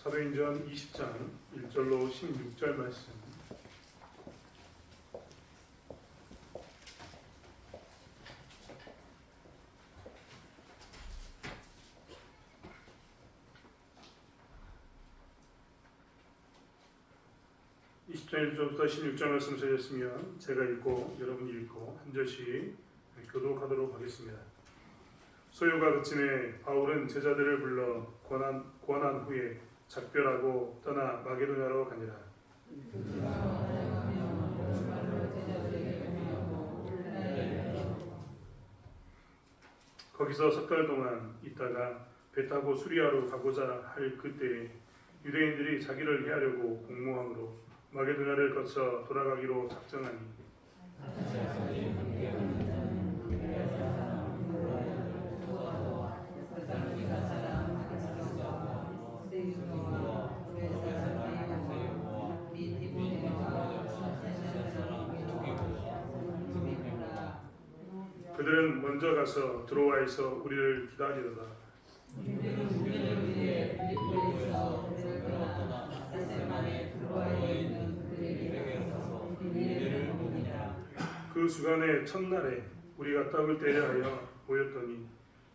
사도행전 20장 1절로 16절 말씀. (20절) 1절부터 16절 말씀 드렸으면 제가 읽고 여러분이 읽고 한 절씩 교독하도록 하겠습니다. 소요가 그침에 바울은 제자들을 불러 권한 후에 작별하고 떠나 마게도냐로 가니라. 거기서 석 달 동안 있다가 배 타고 수리아로 가고자 할 그때에 유대인들이 자기를 해하려고 공모함으로 마게도냐를 거쳐 돌아가기로 작정하니 그들은 먼저 가서 드로아에서 우리를 기다리더라. 그 주간의 첫날에 우리가 떡을 떼려 하여 모였더니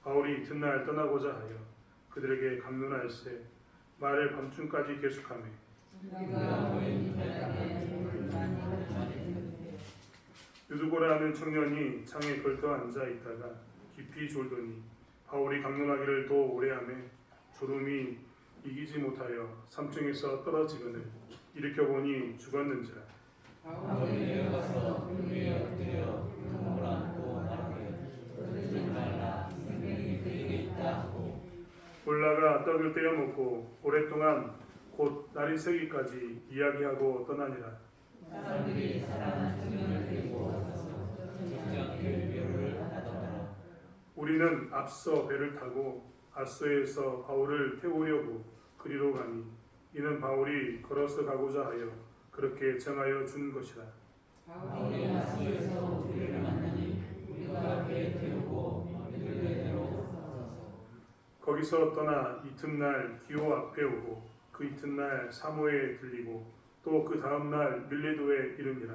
바울이 이튿날 떠나고자 하여 그들에게 강론하였으되 말을 밤중까지 계속하며 유두고라 하는 청년이 창에 걸터 앉아 있다가 깊이 졸더니 바울이 강론하기를 더 오래 하며 졸음이 이기지 못하여 삼층에서 떨어지거늘 일으켜 보니 죽었는지라. 바울이 내려가서 그 위에 엎드려 무릎을 안고 말하되 그러지 말라 생명이 그에게 있다 하고 올라가 떡을 떼어 먹고 오랫동안 곧 날이 새기까지 이야기하고 떠나니라. 사람들이 살아난 청년을 데리고 와서 적장에 묘를 하더라. 우리는 앞서 배를 타고 아소에서 바울을 태우려고 그리로 가니 이는 바울이 걸어서 가고자 하여 그렇게 정하여 준 것이라. 바울이 아소에서 우리를 만나니 우리가 배에 태우고 마게도냐로 거기서 떠나 이튿날 기오 앞에 오고 그 이튿날 사모에 들리고 또 그 다음날 밀레도에 이르니라.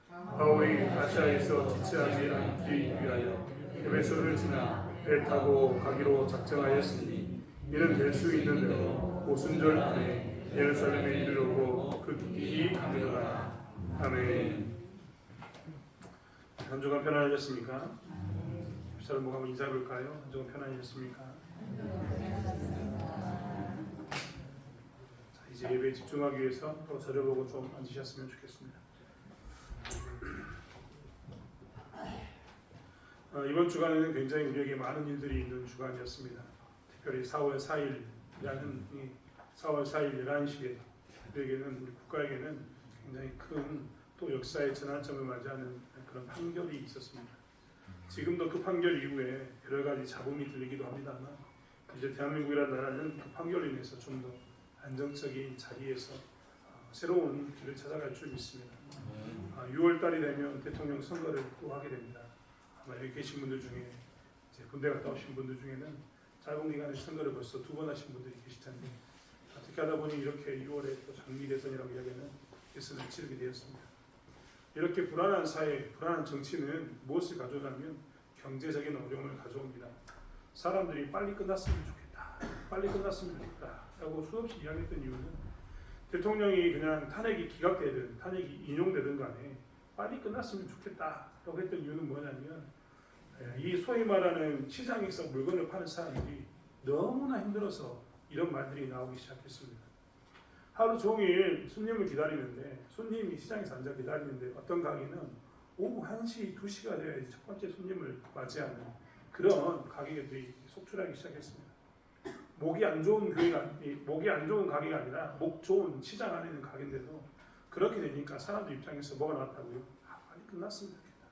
바울이 아시아에서 지체하지 않기 위하여 에베소를 지나 배 타고 가기로 작정하였으니 이는 될 수 있는 대로 오순절 안에 예루살렘에 이르려고 그 길이 가느더라. 아멘. 한 주간 편안하셨습니까? 사람 한번 인사해 볼까요? 한 주간 편안하셨습니까? 자, 이제 예배에 집중하기 위해서 또 저려보고 좀 앉으셨으면 좋겠습니다. 이번 주간에는 굉장히 우리에게 많은 일들이 있는 주간이었습니다. 특별히 4월 4일이라는 4월 4일 11시에 우리에게는 우리 국가에게는 굉장히 큰 또 역사의 전환점을 맞이하는 그런 판결이 있었습니다. 지금도 그 판결 이후에 여러 가지 잡음이 들리기도 합니다만 이제 대한민국이라는 나라는 그 판결로 인해서 좀 더 안정적인 자리에서 새로운 길을 찾아갈 줄 믿습니다. 6월 달이 되면 대통령 선거를 또 하게 됩니다. 아마 여기 계신 분들 중에 이제 군대 갔다 오신 분들 중에는 짧은 기간에 선거를 벌써 2번 하신 분들이 계실 텐데 어떻게 하다 보니 이렇게 6월에 또 장미 대선이라고 이야기하는 대선을 치르게 되었습니다. 이렇게 불안한 사회, 불안한 정치는 무엇을 가져오냐면 경제적인 어려움을 가져옵니다. 사람들이 빨리 끝났으면 좋겠다, 빨리 끝났으면 좋겠다 라고 수없이 이야기했던 이유는 대통령이 그냥 탄핵이 기각되든 탄핵이 인용되든 간에 빨리 끝났으면 좋겠다 라고 했던 이유는 뭐냐면 이 소위 말하는 시장에서 물건을 파는 사람들이 너무나 힘들어서 이런 말들이 나오기 시작했습니다. 하루 종일 손님을 기다리는데 손님이 시장에서 앉아 기다리는데 어떤 가게는 오후 1시, 2시가 되어야지 첫 번째 손님을 맞이하는 그런 가게들이 속출하기 시작했습니다. 목이 안 좋은 가게가 아니라 목 좋은 시장 안에 있는 가게인데도 그렇게 되니까 사람들 입장에서 뭐가 나왔다고요? 빨리 끝났으면 좋겠다.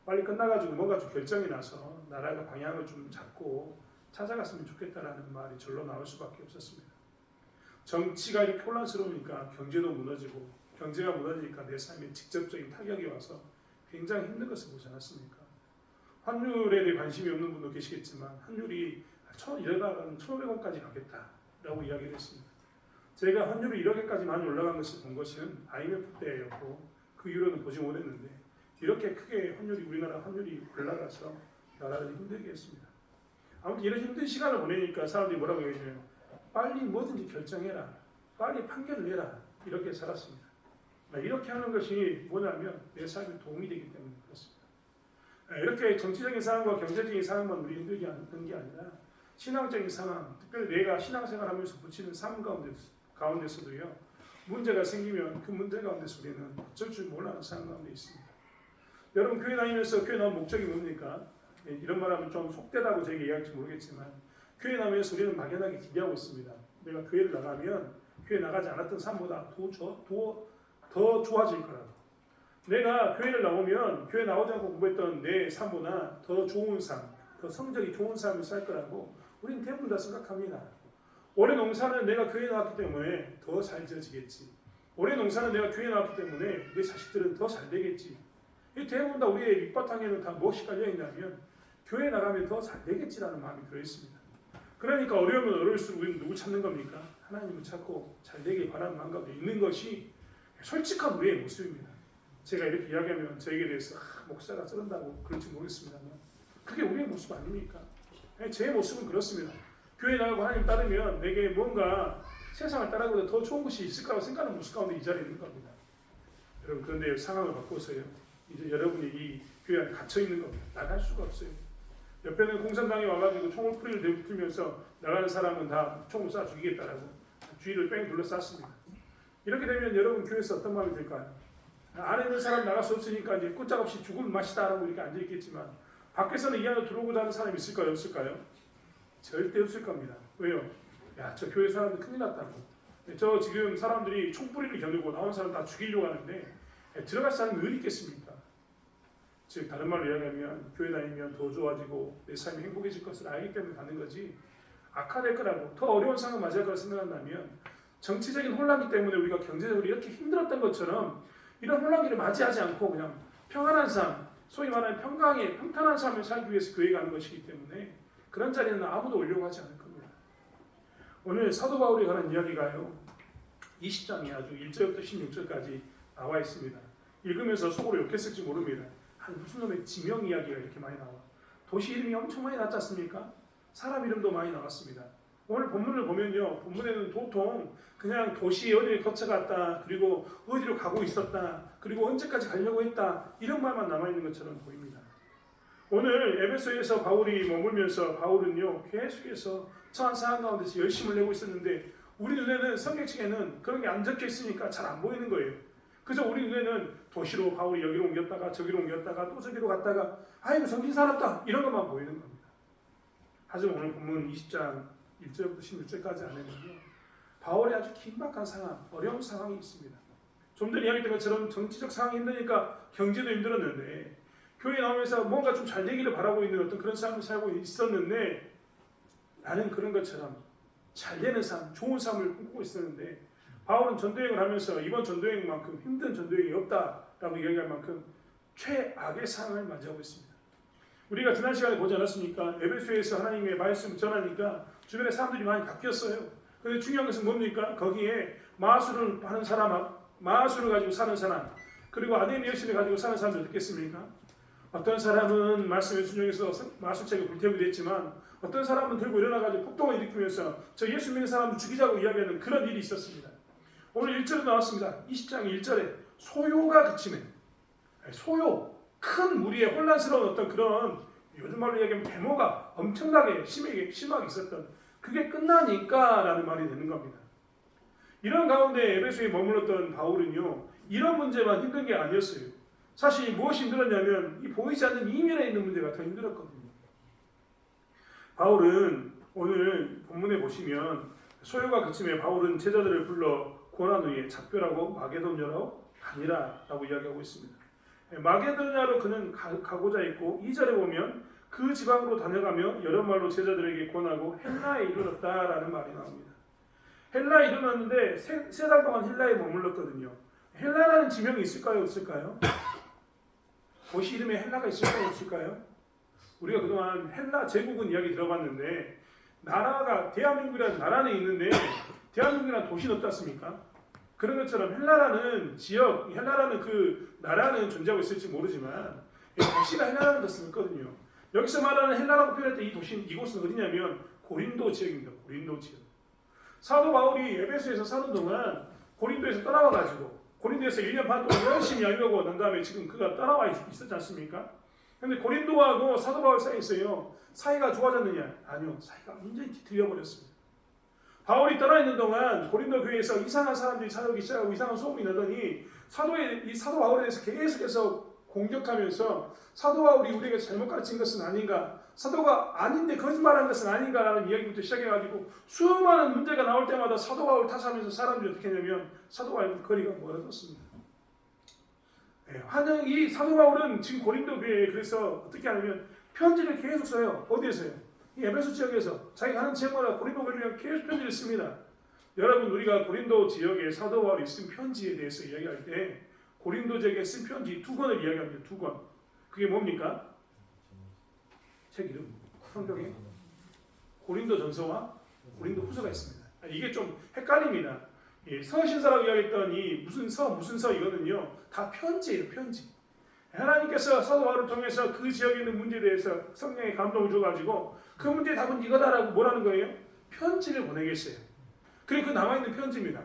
빨리 끝나가지고 뭔가 좀 결정이 나서 나라가 방향을 좀 잡고 찾아갔으면 좋겠다라는 말이 절로 나올 수밖에 없었습니다. 정치가 이렇게 혼란스러우니까 경제도 무너지고 경제가 무너지니까 내 삶에 직접적인 타격이 와서 굉장히 힘든 것을 보지 않았습니까? 환율에 대해 관심이 없는 분도 계시겠지만 환율이 이러다가는 1,500원까지 가겠다라고 이야기를 했습니다. 제가 환율이 이렇게까지 많이 올라간 것을 본 것은 IMF 때였고 그 이후로는 보지 못했는데 이렇게 크게 우리나라 환율이 올라가서 나라를 힘들게 했습니다. 아무튼 이런 힘든 시간을 보내니까 사람들이 뭐라고 얘기해요? 빨리 뭐든지 결정해라. 빨리 판결을 내라. 이렇게 살았습니다. 이렇게 하는 것이 뭐냐면 내 삶에 도움이 되기 때문에 그렇습니다. 이렇게 정치적인 상황과 경제적인 상황만 우리 힘들게 하는 게 아니라 신앙적인 상황, 특별히 내가 신앙생활하면서 붙이는 삶 가운데서도요. 문제가 생기면 그 문제 가운데서 우리는 어쩔 줄 몰라하는 상황 가운데 있습니다. 여러분 교회 다니면서 교회 나온 목적이 뭡니까? 이런 말하면 좀 속되다고 제가 이야기할지 모르겠지만 교회 나오면서 우리는 막연하게 기대하고 있습니다. 내가 교회를 나가면 교회 나가지 않았던 삶보다 더 좋아질 거라고. 내가 교회를 나오면 교회 나오지 않고 공부했던 내 삶보다 더 좋은 삶, 더 성적이 좋은 삶을 살 거라고 우리는 대부분 다 생각합니다. 올해 농사는 내가 교회 나왔기 때문에 더 잘 지어지겠지. 올해 농사는 내가 교회 나왔기 때문에 내 자식들은 더 잘 되겠지. 이 대부분 다 우리의 밑바탕에는 다 무엇이 깔려 있냐면 교회 나가면 더 잘 되겠지라는 마음이 들어 있습니다. 그러니까 어려우면 어려울수록 우리는 누구 찾는 겁니까? 하나님을 찾고 잘 되길 바라는 마음 가운데 있는 것이 솔직한 우리의 모습입니다. 제가 이렇게 이야기하면 저에게 대해서 목사가 쩌른다고 그럴지 모르겠습니다만 그게 우리의 모습 아닙니까? 제 모습은 그렇습니다. 교회 나가고 하나님 따르면 내게 뭔가 세상을 따라가보다 더 좋은 것이 있을까라고 생각하는 모습 가운데 이 자리에 있는 겁니다. 여러분 그런데 상황을 바꿔서요. 이제 여러분이 이 교회 안에 갇혀 있는 겁니다. 나갈 수가 없어요. 옆에는 공산당이 와가지고 총을 뿌리를 내밀면서 나가는 사람은 다 총을 쏴 죽이겠다라고 주위를 뺑 둘러쌌습니다. 이렇게 되면 여러분 교회에서 어떤 마음이 들까요? 안에 있는 사람 나갈 수 없으니까 이제 꼼짝없이 죽을 맛이다라고 이렇게 앉아 있겠지만 밖에서는 이 안으로 들어오고자 하는 사람이 있을까요? 없을까요? 절대 없을 겁니다. 왜요? 야, 저 교회 사람들 큰일 났다고. 저 지금 사람들이 총뿌리를 겨누고 나온 사람 다 죽이려고 하는데 들어갈 사람이 어디 있겠습니까? 즉 다른 말로 이야기하면 교회 다니면 더 좋아지고 내 삶이 행복해질 것을 알기 때문에 가는 거지 악화될 거라고 더 어려운 상황을 맞이할 거라 생각한다면 정치적인 혼란기 때문에 우리가 경제적으로 이렇게 힘들었던 것처럼 이런 혼란기를 맞이하지 않고 그냥 평안한 삶, 소위 말하는 평탄한 삶을 살기 위해서 교회 가는 것이기 때문에 그런 자리에는 아무도 오려고 하지 않을 겁니다. 오늘 사도 바울이 관한 이야기가요. 20장에 아주 1절부터 16절까지 나와 있습니다. 읽으면서 속으로 욕했을지 모릅니다. 무슨 놈의 지명 이야기가 이렇게 많이 나와. 도시 이름이 엄청 많이 나왔지 않습니까? 사람 이름도 많이 나왔습니다. 오늘 본문을 보면요. 본문에는 도통 그냥 도시 어디를 거쳐갔다. 그리고 어디로 가고 있었다. 그리고 언제까지 가려고 했다. 이런 말만 남아있는 것처럼 보입니다. 오늘 에베소에서 바울이 머물면서 바울은요. 계속해서 처한 상황 가운데서 열심을 내고 있었는데 우리 눈에는 성경책에는 그런 게 안 적혀 있으니까 잘 안 보이는 거예요. 그저 우리 눈에는 도시로 바울이 여기로 옮겼다가 저기로 옮겼다가 또 저기로 갔다가 아이고 정신 사납다 이런 것만 보이는 겁니다. 하지만 오늘 본문 20장 1절부터 16절까지 안에는요. 바울이 아주 긴박한 상황, 어려운 상황이 있습니다. 좀 전에 이야기했던 것처럼 정치적 상황이 힘드니까 경제도 힘들었는데 교회 나오면서 뭔가 좀 잘 되기를 바라고 있는 어떤 그런 삶을 살고 있었는데 나는 그런 것처럼 잘 되는 삶, 좋은 삶을 꿈꾸고 있었는데 바울은 전도여행을 하면서 이번 전도여행만큼 힘든 전도여행이 없다라고 이야기할 만큼 최악의 상황을 맞이하고 있습니다. 우리가 지난 시간에 보지 않았습니까? 에베소에서 하나님의 말씀을 전하니까 주변에 사람들이 많이 바뀌었어요. 그런데 중요한 것은 뭡니까? 거기에 마술을 하는 사람, 마술을 가지고 사는 사람, 그리고 아덴의 여신을 가지고 사는 사람들 어떻겠습니까? 어떤 사람은 말씀에 순종해서 마술책을 불태우기도 했지만 어떤 사람은 들고 일어나가지고 폭동을 일으키면서 저 예수 믿는 사람을 죽이자고 이야기하는 그런 일이 있었습니다. 오늘 1절에 나왔습니다. 20장 1절에 소요가 그치네. 소요, 큰 무리의 혼란스러운 어떤 그런 요즘 말로 얘기하면 데모가 엄청나게 심하게 있었던 그게 끝나니까 라는 말이 되는 겁니다. 이런 가운데 에베소에 머물렀던 바울은요. 이런 문제만 힘든 게 아니었어요. 사실 무엇이 힘들었냐면 이 보이지 않는 이면에 있는 문제가 더 힘들었거든요. 바울은 오늘 본문에 보시면 소요가 그침에 바울은 제자들을 불러 고난 후에 작별하고 마게도냐로 가니라라고 이야기하고 있습니다. 마게도냐로 그는 가고자 했고 2절에 보면 그 지방으로 다녀가며 여러 말로 제자들에게 권하고 헬라에 이르렀다라는 말이 나옵니다. 헬라에 이르렀는데 세 달 동안 헬라에 머물렀거든요. 헬라라는 지명이 있을까요? 없을까요? 도시 이름에 헬라가 있을까요? 없을까요? 우리가 그동안 헬라 제국은 이야기 들어봤는데 나라가 대한민국이라는 나라는 있는데 대한민국이라는 도시는 없지 않습니까? 그런 것처럼 헬라라는 지역, 헬라라는 그 나라는 존재하고 있을지 모르지만 도시가 헬라라는 것은 있거든요. 여기서 말하는 헬라라고 표현할 때 이 도시, 이곳은 어디냐면 고린도 지역입니다. 고린도 지역. 사도 바울이 에베소에서 사는 동안 고린도에서 떠나와가지고 고린도에서 1년 반 동안 열심히 양육하고 난 다음에 지금 그가 떠나와 있었지 않습니까? 근데 고린도하고 사도 바울 사이에 있어요. 사이가 좋아졌느냐? 아니요. 사이가 완전히 뒤틀려 버렸습니다. 바울이 떠나 있는 동안 고린도 교회에서 이상한 사람들이 찾아오기 시작하고 이상한 소문이 나더니 이 사도 바울에 대해서 계속해서 공격하면서 사도 바울이 우리에게 잘못 가르친 것은 아닌가, 사도가 아닌데 거짓말한 것은 아닌가라는 이야기부터 시작해가지고 수많은 문제가 나올 때마다 사도 바울 탓하면서 사람들이 어떻게 했냐면 사도 바울과 거리가 멀어졌습니다. 이 사도 바울은 지금 고린도 교회에 그래서 어떻게 하냐면 편지를 계속 써요. 어디에서요? 이 에베소 지역에서 자기가 하는 지역마다 고린도 교회를 계속 편지를 씁니다. 여러분, 우리가 고린도 지역에 사도 바울이 쓴 편지에 대해서 이야기할 때 고린도 지역에 쓴 편지 2권을 이야기합니다. 2권. 그게 뭡니까? 책 이름. 성경에 고린도 전서와 고린도 후서가 있습니다. 이게 좀 헷갈립니다. 서신서라고 이야기했던 이 무슨 서 이거는요 다 편지예요. 편지. 하나님께서 사도 바울을 통해서 그 지역에 있는 문제에 대해서 성령의 감동을 줘가지고 그 문제의 답은 이거다라고 뭐라는 거예요? 편지를 보내겠어요. 그리고 그 남아있는 편지입니다.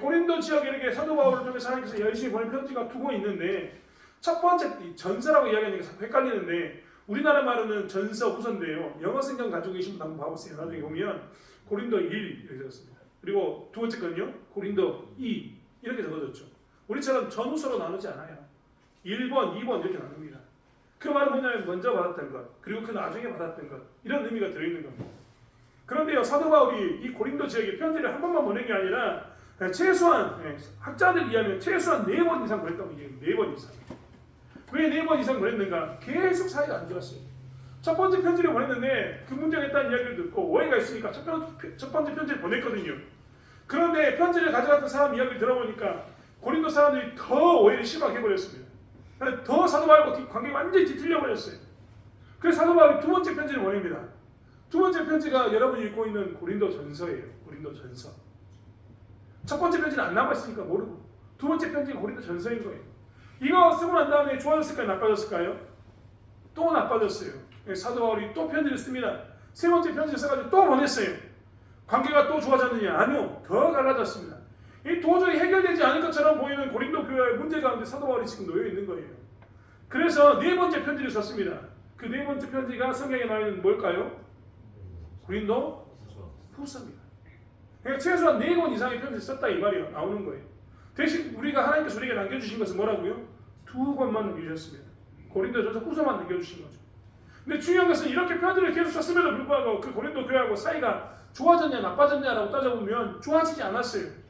고린도 지역에 이렇게 사도 바울을 통해서 하나님께서 열심히 보낸 편지가 2권 있는데 첫 번째 전서라고 이야기하는 게 자꾸 헷갈리는데 우리나라 말로는 전서 후서인데요. 영어 성경 가지고 계신 분 한번 봐보세요. 나중에 보면 고린도 1 이렇게 적었습니다. 그리고 두 번째 건요. 고린도 2 이렇게 적어졌죠. 우리처럼 전후서로 나누지 않아요. 1번, 2번 이렇게 나눕니다. 그 말은 뭐냐면 먼저 받았던 것, 그리고 그 나중에 받았던 것 이런 의미가 들어있는 겁니다. 그런데요. 사도 바울이 이 고린도 지역에 편지를 한 번만 보낸 게 아니라 최소한 학자들 이하면 최소한 4번 이상 보냈다고 얘기해요. 4번 이상. 왜 4번 이상 보냈는가? 계속 사이가 안 좋았어요. 첫 번째 편지를 보냈는데 그 문제가 있다는 이야기를 듣고 오해가 있으니까 첫 번째 편지를 보냈거든요. 그런데 편지를 가져갔던 사람 이야기를 들어보니까 고린도 사람들이 더 오해를 심하게 해버렸습니다. 더 사도 바울과 관계가 완전히 뒤틀려 버렸어요. 그래서 사도 바울이 2번째 편지를 보냅니다. 2번째 편지가 여러분이 읽고 있는 고린도 전서예요. 고린도 전서. 첫 번째 편지는 안 남았으니까 모르고 2번째 편지가 고린도 전서인 거예요. 이거 쓰고 난 다음에 좋아졌을까요? 나빠졌을까요? 또 나빠졌어요. 사도 바울이 또 편지를 씁니다. 3번째 편지를 써가지고 또 보냈어요. 관계가 또 좋아졌느냐? 아니요. 더 갈라졌습니다. 이 도저히 해결되지 않을 것처럼 보이는 고린도 교회의 문제 가운데 사도 바울이 지금 놓여 있는 거예요. 그래서 4번째 편지를 썼습니다. 그 4번째 편지가 성경에 나와 있는 뭘까요? 고린도 후서입니다. 그러니까 최소한 4권 이상의 편지를 썼다 이 말이 나오는 거예요. 대신 하나님께서 우리에게 남겨주신 것은 뭐라고요? 2권만 남겨주셨습니다. 고린도전서 후서만 남겨주신 거죠. 근데 중요한 것은 이렇게 편지를 계속 썼음에도 불구하고 그 고린도 교회하고 사이가 좋아졌냐 나빠졌냐라고 따져보면 좋아지지 않았어요.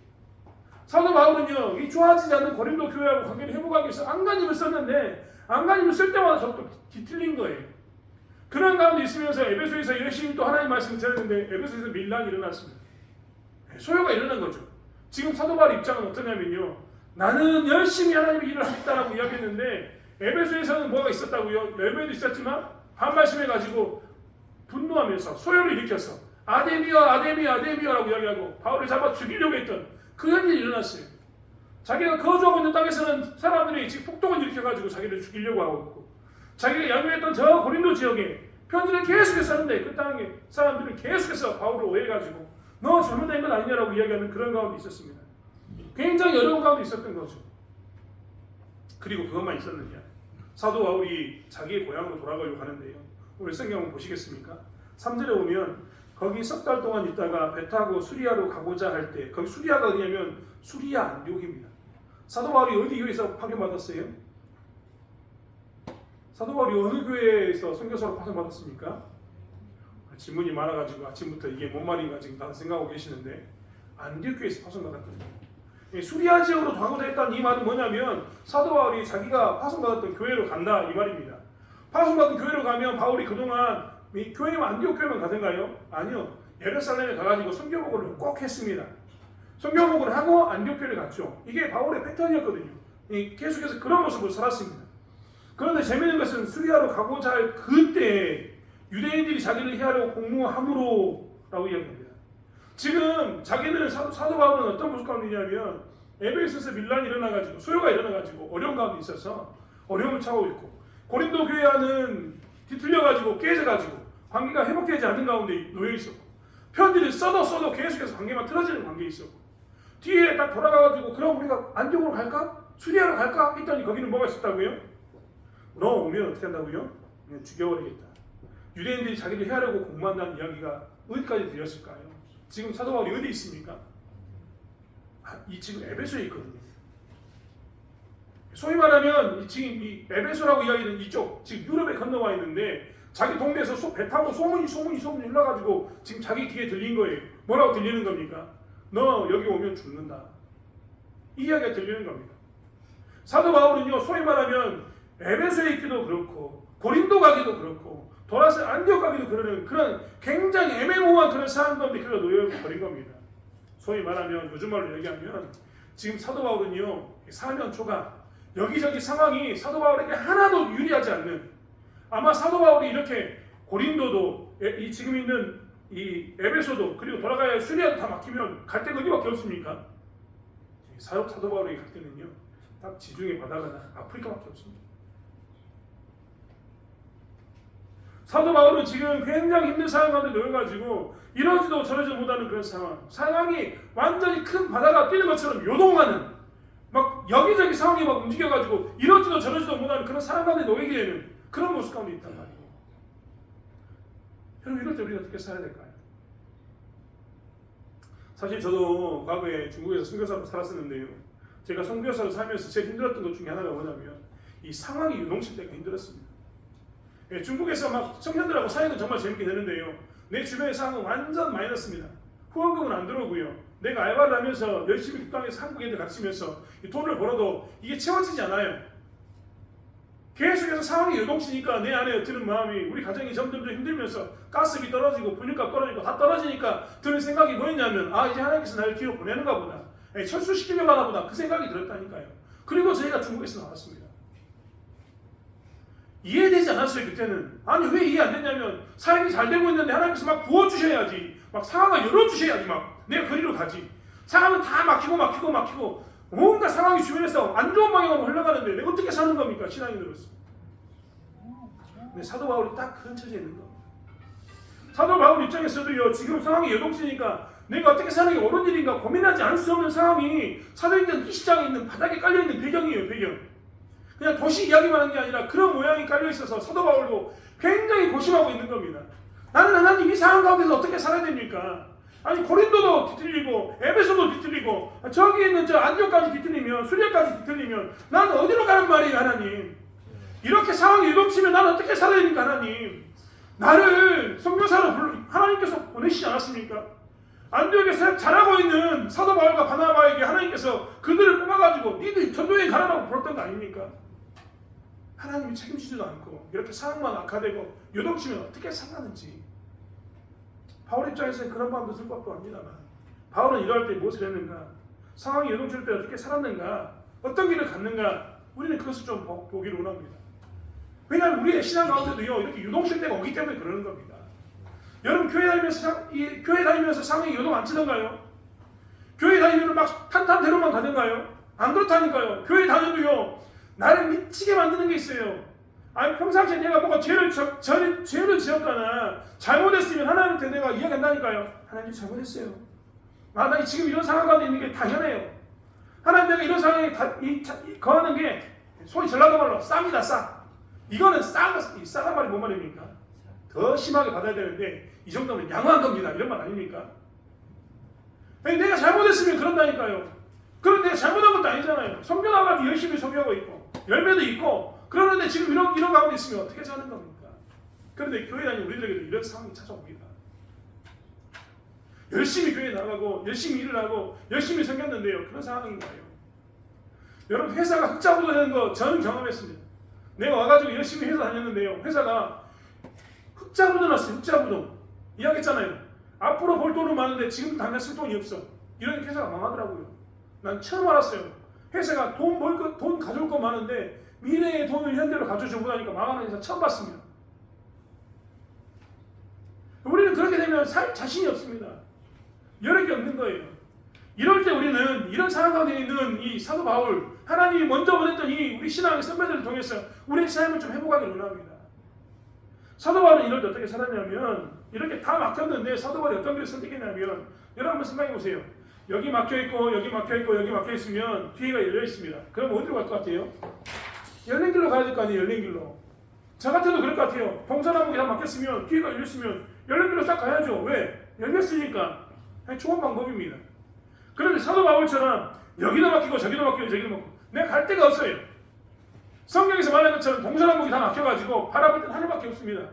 사도 바울은요, 이 좋아지지 않는 고린도 교회하고 관계를 회복하기 위해서 안간힘을 썼는데 안간힘을 쓸 때마다 저도 뒤틀린 거예요. 그런 가운데 있으면서 에베소에서 열심히 또 하나님 말씀을 들었는데 에베소에서 밀란이 일어났습니다. 소요가 일어난 거죠. 지금 사도 바울 입장은 어떠냐면요, 나는 열심히 하나님의 일을 하겠다라고 이야기했는데 에베소에서는 뭐가 있었다고요? 열매도 있었지만 한 말씀해가지고 분노하면서 소요를 일으켜서 아데미어라고 이야기하고 바울을 잡아 죽이려고 했던 그런 일이 일어났어요. 자기가 거주하고 있는 땅에서는 사람들이 지금 폭동을 일으켜가지고 자기를 죽이려고 하고 있고, 자기가 양육했던 저 고린도 지역에 편지를 계속해서 하는데 그 땅에 사람들은 계속해서 바울을 오해해가지고 너 잘못된 건 아니냐라고 이야기하는 그런 가운데 있었습니다. 굉장히 어려운 가운데 있었던 거죠. 그리고 그것만 있었느냐? 사도 바울이 자기의 고향으로 돌아가려고 하는데요. 오늘 성경을 보시겠습니까? 3절에 보면 거기 석 달 동안 있다가 배 타고 수리아로 가고자 할 때, 거기 수리아가 어디냐면 수리아 안디옥입니다. 사도 바울이 어디 교회에서 파견받았어요? 사도 바울이 어느 교회에서 선교사로 파견받았습니까? 질문이 많아가지고 아침부터 이게 뭔 말인가 지금 다들 생각하고 계시는데 안디옥 교회에서 파송받았거든요. 수리아 지역으로 가고자 했다는 이 말은 뭐냐면 사도 바울이 자기가 파송받았던 교회로 간다 이 말입니다. 파송받은 교회로 가면 바울이 그동안 교회만 안디옥 교회만 가든가요? 아니요. 예루살렘에 가가지고 선교복음을 꼭 했습니다. 선교복음을 하고 안디옥 교회를 갔죠. 이게 바울의 패턴이었거든요. 계속해서 그런 모습을 살았습니다. 그런데 재미있는 것은 수리아로 가고자 할 그때 유대인들이 자기를 해하려고 공모함으로 라고 이야기합니다. 지금 자기는 사도 바울은 어떤 모습 가운데 있냐면 에베소에서 밀란이 일어나가지고 소요가 일어나가지고 어려운 가운데 있어서 어려움을 차고 있고 고린도 교회와는 뒤틀려가지고 깨져가지고 관계가 회복되지 않는 가운데 놓여 있었고 편지를 써도 계속해서 관계만 틀어지는 관계에 있었고 뒤에 딱 돌아가가지고 그럼 우리가 안디옥으로 갈까? 수리하러 갈까? 했더니 거기는 뭐가 있었다고요? 너 오면 어떻게 한다고요? 그냥 죽여버리겠다. 유대인들이 자기를 해하려고 공부한다는 이야기가 어디까지 들렸을까요? 지금 사도 바울이 어디 있습니까? 지금 에베소에 있거든요. 소위 말하면 지금 이 에베소라고 이야기하는 이쪽 지금 유럽에 건너와 있는데 자기 동네에서 배 타고 소문이 흘러가지고 지금 자기 귀에 들린 거예요. 뭐라고 들리는 겁니까? 너 여기 오면 죽는다. 이 이야기가 들리는 겁니다. 사도 바울은요 소위 말하면 에베소에 있기도 그렇고 고린도 가기도 그렇고 돌아서 안디옥 가기도 그러는 그런 굉장히 애매모호한 그런 상황 가운데 그가 놓여버린 겁니다. 소위 말하면 요즘 말로 얘기하면 지금 사도 바울은요 4년 초가 여기저기 상황이 사도 바울에게 하나도 유리하지 않는 아마 사도 바울이 이렇게 고린도도 이 지금 있는 이 에베소도 그리고 돌아가야 할 수리아도 다 막히면 갈 데가 어디밖에 없습니까? 사도 바울에게 갈 때는요 딱 지중해 바다가 아프리카밖에 없습니다. 사도 바울은 지금 굉장히 힘든 상황 가운데 놓여가지고 이러지도 저러지도 못하는 그런 상황이 완전히 큰 바다가 뛰는 것처럼 요동하는 막 여기저기 상황이 막 움직여가지고 이러지도 저러지도 못하는 그런 상황 가운데 놓이게 되는 그런 모습 가운데 있단 말이에요. 여러분 이럴 때 우리가 어떻게 살아야 될까요? 사실 저도 과거에 중국에서 선교사로 살았었는데요. 제가 선교사로 살면서 제일 힘들었던 것 중에 하나가 뭐냐면 이 상황이 요동칠 때가 힘들었습니다. 예, 중국에서 막 청년들하고 사이는 정말 재밌게 되는데요. 내 주변의 상황은 완전 마이너스입니다. 후원금은 안 들어오고요. 내가 알바를 하면서 열심히 국방에서 한국 애들 가르치면서 이 돈을 벌어도 이게 채워지지 않아요. 계속해서 상황이 요동치니까 내 안에 드는 마음이 우리 가정이 점점 힘들면서 가스비 떨어지고 분유값 떨어지고 다 떨어지니까 드는 생각이 뭐였냐면 이제 하나님께서 나를 뒤로 보내는가 보다. 철수시키려고 하나 보다. 그 생각이 들었다니까요. 그리고 저희가 중국에서 나왔습니다. 이해되지 않았어요. 그때는. 아니 왜 이해 안 됐냐면 사역이 잘 되고 있는데 하나님께서 막 부어주셔야지 막 상황을 열어주셔야지 막 내가 그리로 가지. 상황은 다 막히고 뭔가 상황이 주변에서 안 좋은 방향으로 흘러가는데 내가 어떻게 사는 겁니까? 신앙인으로서. 근데 사도 바울이 딱 그런 처지에 있는 겁니다. 사도 바울 입장에서도요 지금 상황이 요동치니까 내가 어떻게 사는 게 옳은 일인가 고민하지 않을 수 없는 상황이 사도행전 20장에 있는 바닥에 깔려있는 배경이에요. 배경. 그냥 도시 이야기만 하는 게 아니라 그런 모양이 깔려있어서 사도 바울도 굉장히 고심하고 있는 겁니다. 나는 하나님 이 상황 가운데서 어떻게 살아야 됩니까? 아니 고린도도 뒤틀리고 에베소도 뒤틀리고 저기 있는 저 안디옥까지 뒤틀리면 수리아까지 뒤틀리면 나는 어디로 가는 말이에요 하나님. 이렇게 상황이 요동치면 나는 어떻게 살아야 됩니까 하나님. 나를 선교사로 하나님께서 보내시지 않았습니까? 안디옥에서 잘하고 있는 사도 바울과 바나바에게 하나님께서 그들을 뽑아가지고 니들 전도여행 가라라고 불렀던 거 아닙니까? 하나님이 책임지지도 않고 이렇게 상황만 악화되고 요동치면 어떻게 살았는지 바울 입장에서는 그런 마음도 들 법도 합니다만 바울은 이럴 때 무엇을 했는가? 상황이 요동칠 때 어떻게 살았는가? 어떤 길을 갔는가? 우리는 그것을 좀 보기를 원합니다. 왜냐하면 우리의 신앙 가운데도요 이렇게 요동칠 때가 오기 때문에 그러는 겁니다. 여러분 교회 다니면서 상황이 요동 안 치던가요? 교회 다니면 막 탄탄대로만 가던가요? 안 그렇다니까요. 교회 다녀도요 나를 미치게 만드는 게 있어요. 아니 평상시에 내가 뭔가 죄를 지었거나 잘못했으면 하나님한테 내가 이야기한다니까요. 하나님 잘못했어요. 나 지금 이런 상황 가운데 있는 게 당연해요. 하나님 내가 이런 상황에 거하는 게 소위 전라도 말로 쌉니다. 싸. 이거는 싸단 말이 뭔 말입니까? 더 심하게 받아야 되는데 이 정도면 양호한 겁니다. 이런 말 아닙니까? 내가 잘못했으면 그런다니까요. 그런데 잘못한 것도 아니잖아요. 선교 나가도 열심히 선교하고 있고 열매도 있고 그러는데 지금 이런 가운데 있으면 어떻게 사는 겁니까? 그런데 교회 다니는 우리들에게도 이런 상황이 찾아옵니다. 열심히 교회 나가고 열심히 일을 하고 열심히 섬겼는데요. 그런 상황인 거예요. 여러분 회사가 흑자부도 되는 거 저는 경험했습니다. 내가 와가지고 열심히 회사 다녔는데요. 회사가 흑자부도 났어요. 흑자부도. 이야기했잖아요. 앞으로 벌 돈은 많은데 지금 당장 쓸 돈이 없어. 이런 회사가 망하더라고요. 난 처음 알았어요. 회사가 돈 가져올 거 많은데 미래의 돈을 현대로 가져오지 못하니까 망하는 회사 처음 봤습니다. 우리는 우리는 그렇게 되면 살 자신이 없습니다. 여력이 없는 거예요. 이럴 때 우리는 이런 상황 가운데 있는 이 사도 바울, 하나님이 먼저 보냈던 이 우리 신앙의 선배들을 통해서 우리의 삶을 좀 회복하기를 원합니다. 사도 바울은 이럴 때 어떻게 살았냐면, 이렇게 다 막혔는데 사도 바울이 어떤 길을 선택했냐면, 여러분 한번 생각해 보세요. 여기 막혀있고 여기 막혀있고 여기 막혀있으면 뒤에가 열려있습니다. 그럼 어디로 갈 것 같아요? 열린 길로 가야 될 거 아니에요. 열린 길로. 저 같아도 그럴 것 같아요. 동서남북이 다 막혔으면, 뒤에가 열렸으면 열린 길로 싹 가야죠. 왜? 열렸으니까. 좋은 방법입니다. 그런데 사도 바울처럼 여기도 막히고 저기도 막히고 저기도 막히고 내가 갈 데가 없어요. 성경에서 말한 것처럼 동서남북이 다 막혀가지고 바라볼 땐 하늘밖에 없습니다.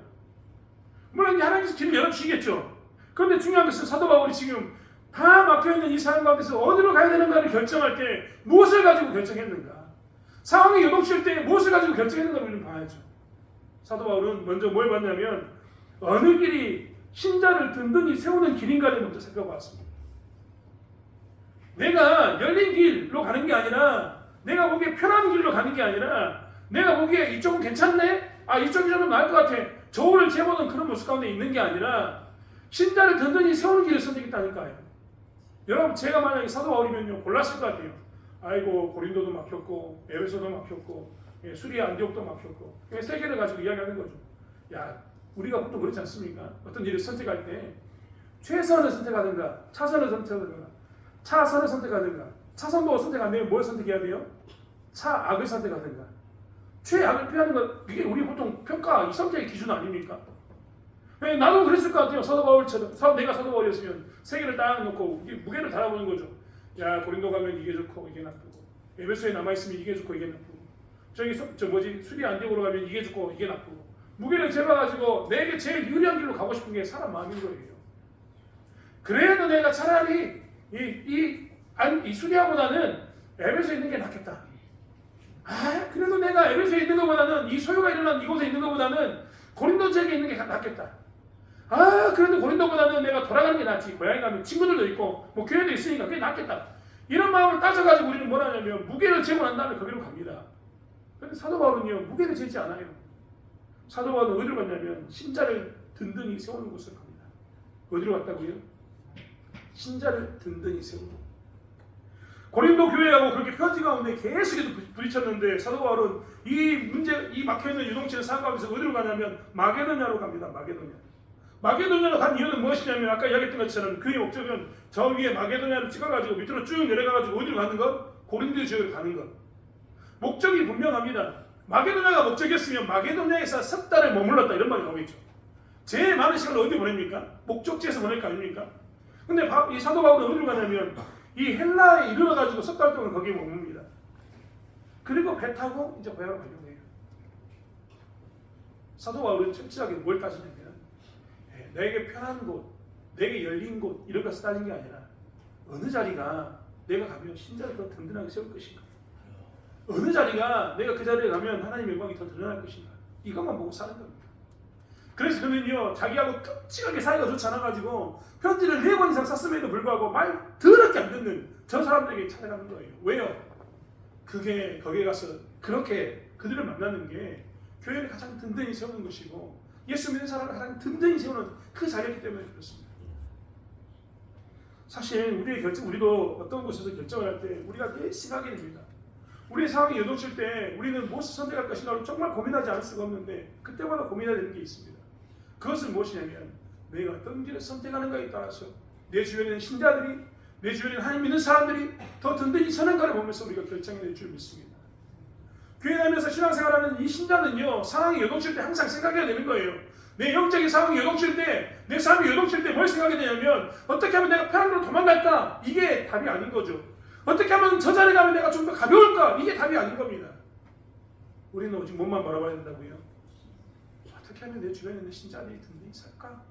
물론 이제 하나님께서 길을 열어주시겠죠. 그런데 중요한 것은 사도 바울이 지금 다 막혀있는 이 상황 가운데서 어디로 가야 되는가를 결정할 때 무엇을 가지고 결정했는가? 상황이 요동칠 때 무엇을 가지고 결정했는가를 우리는 봐야죠. 사도 바울은 먼저 뭘 봤냐면 어느 길이 신자를 든든히 세우는 길인가를 먼저 살펴봤습니다. 내가 열린 길로 가는 게 아니라, 내가 보기에 편한 길로 가는 게 아니라, 내가 보기에 이쪽은 괜찮네? 이쪽이 좀 나을 것 같아. 저울을 재보는 그런 모습 가운데 있는 게 아니라 신자를 든든히 세우는 길을 선택했다니까요. 여러분, 제가 만약에 사도 바울이면요 골랐을 것 같아요. 아이고, 고린도도 막혔고 에베소도 막혔고 수리아 안디옥도 막혔고, 세 개를 가지고 이야기하는 거죠. 야, 우리가 보통 그렇지 않습니까? 어떤 일을 선택할 때 최선을 선택하든가 차선을 선택하든가 차선을 선택하든가, 차선도 선택 안 되면 뭘 선택해야 돼요? 차악을 선택하든가. 최악을 피하는 것, 그게 우리 보통 평가 이 선택의 기준 아닙니까? 나도 그랬을 것 같아요. 사도 바울처럼. 내가 사도 바울이었으면 세 개를 딱 놓고 무게를 달아보는 거죠. 야, 고린도 가면 이게 좋고 이게 나쁘고, 에베소에 남아있으면 이게 좋고 이게 나쁘고, 수리아 안디옥으로 가면 이게 좋고 이게 나쁘고, 무게를 재봐가지고 내게 제일 유리한 길로 가고 싶은 게 사람 마음인 거예요. 그래도 내가 차라리 이 수리아보다는 에베소에 있는 게 낫겠다. 그래도 내가 에베소에 있는 것보다는, 이 소요가 일어난 이곳에 있는 것보다는 고린도 지역에 있는 게 낫겠다. 그래도 고린도보다는 내가 돌아가는 게 낫지. 고향에 가면 친구들도 있고 뭐 교회도 있으니까 그게 낫겠다. 이런 마음을 따져가지고 우리는 뭘 하냐면 무게를 재고 난 다음에 거기로 갑니다. 그런데 사도 바울은요 무게를 재지 않아요. 사도 바울은 어디로 갔냐면 신자를 든든히 세우는 곳으로 갑니다. 어디로 갔다고요? 신자를 든든히 세우는 곳. 고린도 교회하고 그렇게 편지 가운데 계속 부딪혔는데 사도 바울은 이 막혀있는 유동체의 상황 가운데서 어디로 가냐면 마게도냐로 갑니다. 마게도냐로 간 이유는 무엇이냐면, 아까 이야기했던 것처럼 그의 목적은 저 위에 마게도냐를 찍어가지고 밑으로 쭉 내려가가지고 어디로 가는 것? 고린도 지역으로 가는 것. 목적이 분명합니다. 마게도냐가 목적이었으면 마게도냐에서 석 달을 머물렀다 이런 말이 나오겠죠. 제일 많은 시간을 어디 보냅니까? 목적지에서 보낼 거 아닙니까? 근데 이 사도 바울은 어디로 가냐면 이 헬라에 이르러가지고 석 달 동안 거기에 머뭅니다. 그리고 배 타고 이제 고향으로 가려고 해요. 사도 바울은 철저하게 뭘 따지냐면 내게 편한 곳, 내게 열린 곳 이런 것을 따진 게 아니라 어느 자리가 내가 가면 신자를 더 든든하게 세울 것인가, 어느 자리가 내가 그 자리에 가면 하나님의 영광이 더 드러날 것인가, 이것만 보고 사는 겁니다. 그래서 그는요 자기하고 끔찍하게 사이가 좋지 않아가지고 편지를 4번 이상 썼음에도 불구하고 말 더럽게 안 듣는 저 사람들에게 찾아가는 거예요. 왜요? 그게 거기에 가서 그렇게 그들을 만나는 게 교회를 가장 든든히 세우는 것이고 예수 믿는 사람을 가장 든든히 세우는 그 자리였기 때문에 그렇습니다. 사실 우리도 어떤 곳에서 결정을 할 때 우리가 계속 하게 됩니다. 우리의 상황이 요동칠 때 우리는 무엇을 선택할 것인가를 정말 고민하지 않을 수가 없는데 그때마다 고민해야 되는 게 있습니다. 그것은 무엇이냐면 내가 어떤 길을 선택하는가에 따라서 내 주변에 있는 신자들이, 내 주변에 있는 하나님 믿는 사람들이 더 든든히 서는가를 보면서 우리가 결정해야 될 줄 믿습니다. 교회 다니면서 신앙생활하는 이 신자는요 상황이 요동칠 때 항상 생각해야 되는 거예요. 내 영적인 상황이 요동칠 때, 내 삶이 요동칠 때 뭘 생각해야 되냐면 어떻게 하면 내가 편한 데로 도망갈까? 이게 답이 아닌 거죠. 어떻게 하면 저 자리에 가면 내가 좀 더 가벼울까? 이게 답이 아닌 겁니다. 우리는 오직 몸만 바라봐야 된다고요. 어떻게 하면 내 주변에 있는 신자들이 든든히 살까?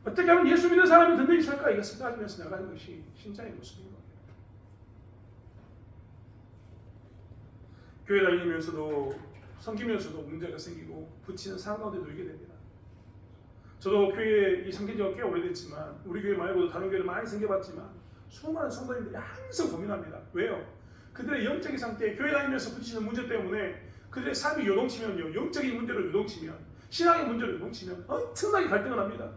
어떻게 하면 예수 믿는 사람이 든든히 살까? 이것을 따지면서 나가는 것이 신자의 모습인 겁니다. 교회 다니면서도 섬기면서도 문제가 생기고 부치는 상황 가운데 놓이게 됩니다. 저도 교회에 섬긴 지가 꽤 오래됐지만 우리 교회 말고도 다른 교회를 많이 섬겨봤지만 수많은 성도님들이 항상 고민합니다. 왜요? 그들의 영적인 상태, 교회 다니면서 부딪히는 문제 때문에 그들의 삶이 요동치면요, 영적인 문제로 요동치면 신앙의 문제를 뭉치면 엄청나게 갈등을 합니다.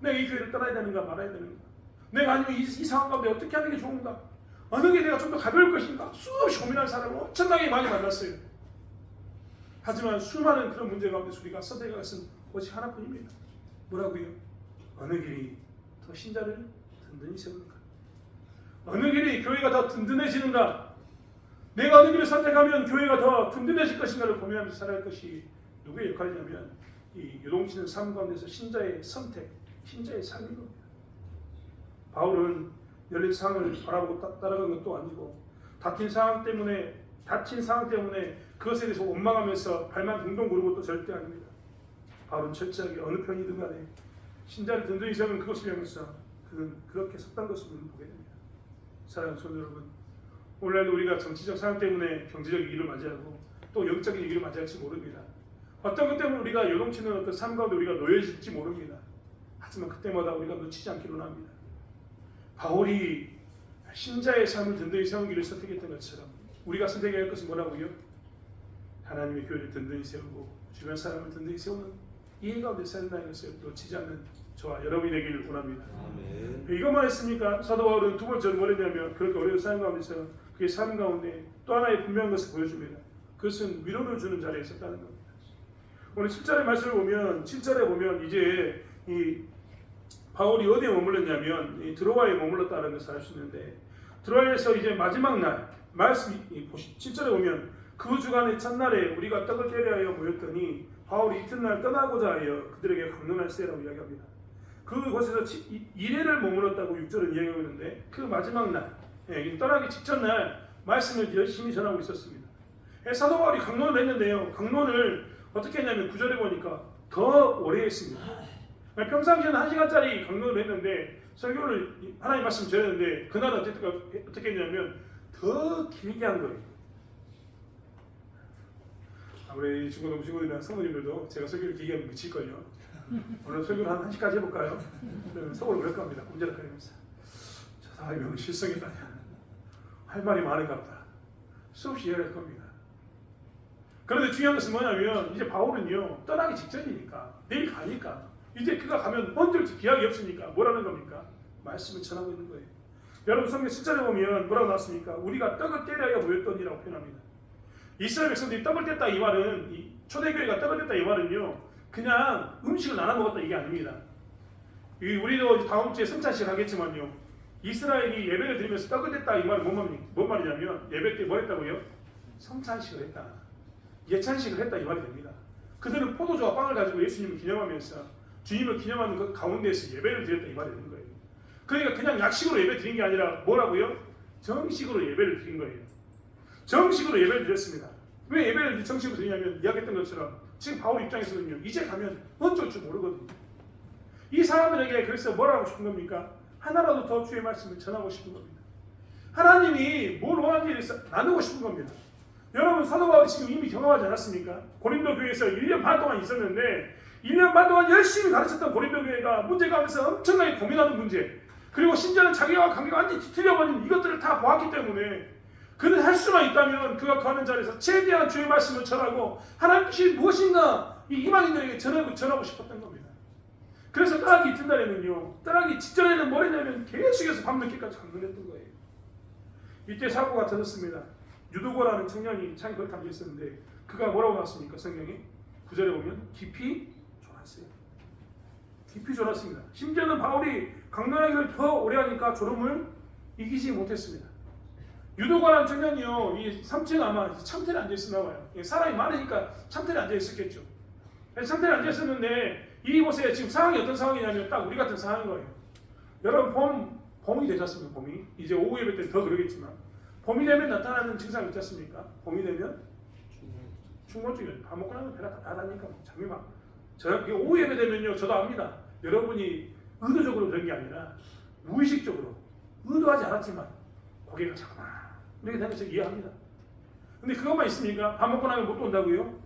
내가 이 교회를 떠나야 되는가 말아야 되는가, 내가 아니면 이 상황 가운데 어떻게 하는 게 좋은가, 어느 게 내가 좀 더 가벼울 것인가, 수없이 고민하는 사람을 엄청나게 많이 만났어요. 하지만 수많은 그런 문제 가운데 우리가 선택할 것은 오직 하나뿐입니다. 뭐라고요? 어느 길이 더 신자를 든든히 세우는가, 어느 길이 교회가 더 든든해지는가, 내가 어느 길을 선택하면 교회가 더 든든해질 것인가를 고민하면서 살아갈 것이 누구의 역할이냐면 이 요동치는 삶 가운데서 신자의 선택, 신자의 삶인 겁니다. 바울은 열린 상황을 바라보고 따라간 것도 아니고 다친 상황 때문에 그것에 대해서 원망하면서 발만 동동 구르는 것도 절대 아닙니다. 바울은 철저하게 어느 편이든 간에 신자를 든든히 세우는 그것을 향해서 그는 그렇게 섰던 것을 보게 됩니다. 사랑하는 성도 여러분, 오늘날도 우리가 정치적 상황 때문에 경제적 위기를 맞이하고 또 영적인 위기를 맞이할지 모릅니다. 어떤 것 때문에 우리가 요동치는 어떤 삶 가운데 우리가 놓여질지 모릅니다. 하지만 그때마다 우리가 놓치지 않기로 합니다. 바울이 신자의 삶을 든든히 세우기를 선택했던 것처럼 우리가 선택해야 할 것은 뭐라고요? 하나님의 교회를 든든히 세우고 주변 사람을 든든히 세우는 이 가운데 산다는 것을 놓치지 않는 저와 여러분이 되기를 원합니다. 아멘. 이것만 했습니까? 사도 바울은 두 번째로 뭐냐면 그렇게 어려운 삶 가운데서 그의 삶 가운데 또 하나의 분명한 것을 보여줍니다. 그것은 위로를 주는 자리에 있었다는 겁니다. 오늘 7절의 말씀을 보면 7절에 보면 이제 이 바울이 어디에 머물렀냐면 이 드로아에 머물렀다는 것을 알 수 있는데, 드로아에서 이제 마지막 날 말씀 7절에 보면 그 주간의 첫날에 우리가 떡을 때려 하여 모였더니 바울이 이튿날 떠나고자 하여 그들에게 강론할세라고 이야기합니다. 그곳에서 1회를 머물렀다고 6절은 이야기하고 있는데 그 마지막 날, 떠나기 직전 날 말씀을 열심히 전하고 있었습니다. 사도 바울이 강론을 했는데요, 강론을 어떻게 했냐면 9절에 보니까 더 오래 했습니다. 평상시에는 1시간짜리 강론을 했는데 설교를 하나님 말씀 전했는데 그날은 어떻게 했냐면 더 길게 한 거예요. 우리 중고등 친구들이나 성도님들도 제가 설교를 길게 하면 미칠걸요. 오늘 설교를 한 1시까지 해볼까요? 그러면 서울을 그럴 겁니다. 꼼지락거리면서 저 사람이 오늘 실성이다냐, 할 말이 많은가 보다, 수없이 이야기할 겁니다. 그런데 중요한 것은 뭐냐면 이제 바울은요 떠나기 직전이니까, 내일 가니까 이제 그가 가면 언제 올지 기약이 없으니까 뭐라는 겁니까? 말씀을 전하고 있는 거예요. 여러분 성경 7절에 보면 뭐라고 나왔습니까? 우리가 떡을 떼려 모였더니라고 표현합니다. 이스라엘 백성들이 떡을 뗐다 이 말은, 이 초대교회가 떡을 뗐다 이 말은요 그냥 음식을 나눠 먹었다 이게 아닙니다. 우리도 다음 주에 성찬식 하겠지만요, 이스라엘이 예배를 드리면서 떡을 뗐다 이 말은 뭔 말이냐면 예배 때 뭐 했다고요? 성찬식을 했다, 예찬식을 했다 이 말이 됩니다. 그들은 포도주와 빵을 가지고 예수님을 기념하면서 주님을 기념하는 그 가운데에서 예배를 드렸다 이 말이 되는 거예요. 그러니까 그냥 약식으로 예배 드린 게 아니라 뭐라고요? 정식으로 예배를 드린 거예요. 정식으로 예배를 드렸습니다. 왜 예배를 정식으로 드리냐면 이야기했던 것처럼 지금 바울 입장에서는요 이제 가면 언제 올 줄 모르거든요. 이 사람들에게 그래서 뭘 하고 싶은 겁니까? 하나라도 더 주의 말씀을 전하고 싶은 겁니다. 하나님이 뭘 원하는지 나누고 싶은 겁니다. 여러분 사도 바울이 지금 이미 경험하지 않았습니까? 고린도 교회에서 1년 반 동안 있었는데 1년 반 동안 열심히 가르쳤던 고린도 교회가 문제 가운데서 엄청나게 고민하는 문제, 그리고 심지어는 자기와 관계가 완전히 뒤틀려버린 이것들을 다 보았기 때문에 그는 할 수만 있다면 그가 가는 자리에서 최대한 주의 말씀을 전하고 하나님 뜻이 무엇인가 이 이방인들에게 전하고 싶었던 겁니다. 그래서 떠나기 이튿날에는요, 떠나기 직전에는 뭘 했냐면 계속해서 밤늦게까지 강론했던 거예요. 이때 사고가 터졌습니다. 유두고라는 청년이 창에 거기 담겨 있었는데 그가 뭐라고 나왔습니까? 성경에 9절에 보면 깊이 졸았어요. 깊이 졸았습니다. 심지어는 바울이 강론하기를 더 오래 하니까 졸음을 이기지 못했습니다. 유도가라는 청년이요, 이 3층 아마 참틀에 앉아 있었나 봐요. 사람이 많으니까 참틀에 앉아 있었겠죠. 참틀에 앉아 있었는데 이곳에 지금 상황이 어떤 상황이냐면 딱 우리 같은 상황인 거예요. 여러분 봄이 되지 않습니까? 봄이 이제 오후 예배 때는 더 그러겠지만 봄이 되면 나타나는 증상이 있지 않습니까? 봄이 되면 충곤증이 밥 먹고 나면 배가 다다니까 잠이 막. 오후 예배 되면요 저도 압니다. 여러분이 의도적으로 그런 게 아니라 무의식적으로 의도하지 않았지만 고개가 자꾸만 이렇게 되는 거 이해합니다. 근데 그것만 있습니까? 밥 먹고 나면 못 온다고요?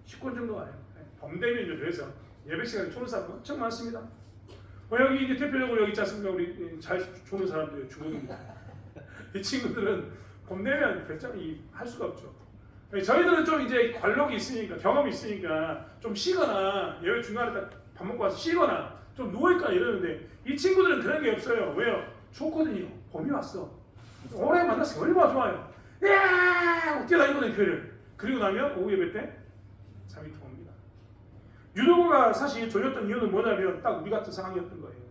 10분 정도 와요. 봄 되면요 그래서 예배 시간에 조는 사람 엄청 많습니다. 여기 이제 대표적으로 여기 있지 않습니까? 우리 잘 조는 사람들 중고등부. 이 친구들은 봄 되면 결정이 할 수가 없죠. 저희들은 좀 이제 관록이 있으니까 경험이 있으니까 좀 쉬거나 예외 중간에 딱 밥 먹고 와서 쉬거나 좀 누워있거나 이러는데 이 친구들은 그런 게 없어요. 왜요? 좋거든요. 봄이 왔어. 오래 만났으니 얼마나 좋아요. 야 뛰어다니거든요. 교회를. 그리고 나면 오후 예배 때 잠이 들어옵니다. 유도부가 사실 졸렸던 이유는 뭐냐면 딱 우리 같은 상황이었던 거예요.